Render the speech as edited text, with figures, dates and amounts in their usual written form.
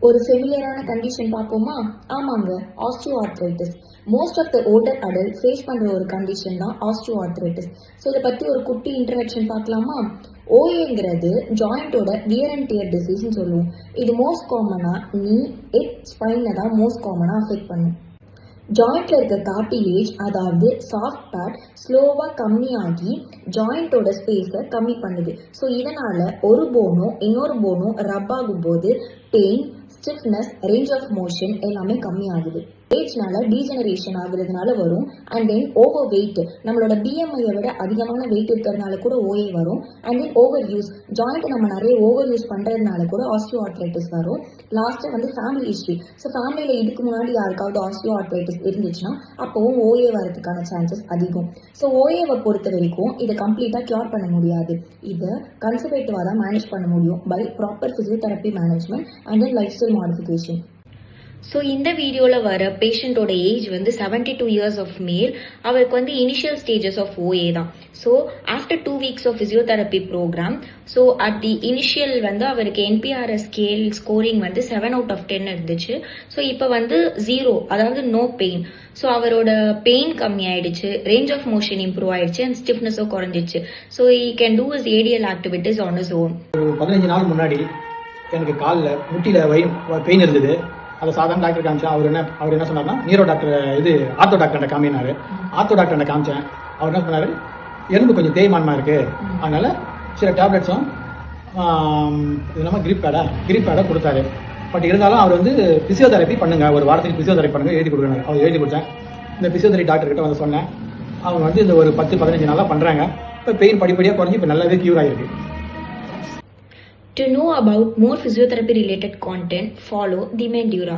ஒரு ஃபெமிலியரான கண்டிஷன் பார்ப்போமா? ஆமாங்க, osteoarthritis. Most of the older adult face பண்ணுற ஒரு கண்டிஷன் தான் ஆஸ்டியோஆர்த்ரைட்டிஸ். ஸோ இதை பற்றி ஒரு குட்டி இன்ட்ரடக்ஷன் பார்க்கலாமா? ஓஏங்கிறது ஜாயிண்டோட வியர் அண்ட் டியர் டிசீஸ்ன்னு சொல்லுவோம். இது மோஸ்ட் காமனாக நீ ஸ்பைனை தான் மோஸ்ட் காமனாக அஃபெக்ட் பண்ணும். ஜாயிண்ட்ல இருக்க கார்டிலேஜ், அதாவது சாஃப்ட் பேட், ஸ்லோவாக கம்மியாகி ஜாயிண்டோட ஸ்பேஸை கம்மி பண்ணுது. ஸோ இதனால ஒரு போனும் இன்னொரு போனும் ரப் ஆகும்போது pain, stiffness, range of motion எல்லாமே கம்மியாகுது. ஏஜ்னால டீஜெனரேஷன் ஆகுறதுனால வரும். அண்ட் தென் ஓவர் வெயிட், நம்மளோட பிஎம்ஐயை விட அதிகமான வெயிட் இருக்கிறதுனால கூட ஓஏ வரும். And then over use, joint நம்ம நிறைய ஓவர் யூஸ் பண்ணுறதுனால கூட ஆஸ்டியோஆர்த்ரைட்டிஸ் வரும். லாஸ்ட்டு வந்து ஃபேமிலி ஹிஸ்ட்ரி. ஸோ ஃபேமிலியில் இதுக்கு முன்னாடி யாருக்காவது ஆஸ்டியோஆர்த்ரைட்டிஸ் இருந்துச்சுன்னா அப்போவும் ஓஏ வரதுக்கான சான்சஸ் அதிகம். ஸோ ஓஏவை பொறுத்த வரைக்கும் இதை கம்ப்ளீட்டாக கியூர் பண்ண முடியாது. இதை கன்சர்வேட்டிவாக தான் மேனேஜ் பண்ண முடியும் by proper physiotherapy management and then lifestyle modification. So இந்த வீடியோவில் வர பேஷண்ட்டோட ஏஜ் வந்து 72 இயர்ஸ் ஆஃப் மேல். அவருக்கு வந்து இனிஷியல் ஸ்டேஜஸ் ஆஃப் ஓஏ தான். So after 2 weeks of physiotherapy program, so at the initial வந்து அவருக்கு என்பிஆர்எஸ் ஸ்கேல் ஸ்கோரிங் வந்து 7 out of 10 இருந்துச்சு. ஸோ இப்போ வந்து 0, அதாவது நோ பெயின். ஸோ அவரோட பெயின் கம்மி ஆயிடுச்சு, ரேஞ்ச் ஆஃப் மோஷன் இம்ப்ரூவ் ஆயிடுச்சு அண்ட் ஸ்டிஃப்னஸும் குறைஞ்சிச்சு. So I can do his ADL activities on his own. 15 நாள் முன்னாடி எனக்கு காலில் முட்டியில் பெயின் இருந்தது. அதை சாதாரண டாக்டர் காமிச்சேன். அவர் என்ன சொன்னார்னா, நீரோ டாக்டர் ஆர்த்தோ டாக்டர்கிட்ட காமினாரு. ஆர்த்தோ டாக்டர்கிட்ட காமிச்சேன். அவர் என்ன சொன்னார், எலும்பு கொஞ்சம் தேய்மானமாக இருக்குது, அதனால சில டேப்லெட்ஸும் இது இல்லாமல் கிரிப் பேடை கொடுத்தாரு. பட் இருந்தாலும் அவர் வந்து பிசியோதெரப்பி பண்ணுங்க, ஒரு வாரத்துக்கு பிசியோதெரப்பி பண்ணுங்க எழுதி கொடுக்குறாங்க. அவர் எழுதி கொடுத்தேன். இந்த பிசியோதெரப்பி டாக்டர்கிட்ட வந்து சொன்னேன். அவங்க வந்து இந்த ஒரு 10-15 நாளாக பண்ணுறாங்க. இப்போ பெயின் படிப்படியாக குறைஞ்சி இப்போ நல்லாவே க்யூர் ஆகிருக்கு. To know about more physiotherapy related content, follow the Mendura.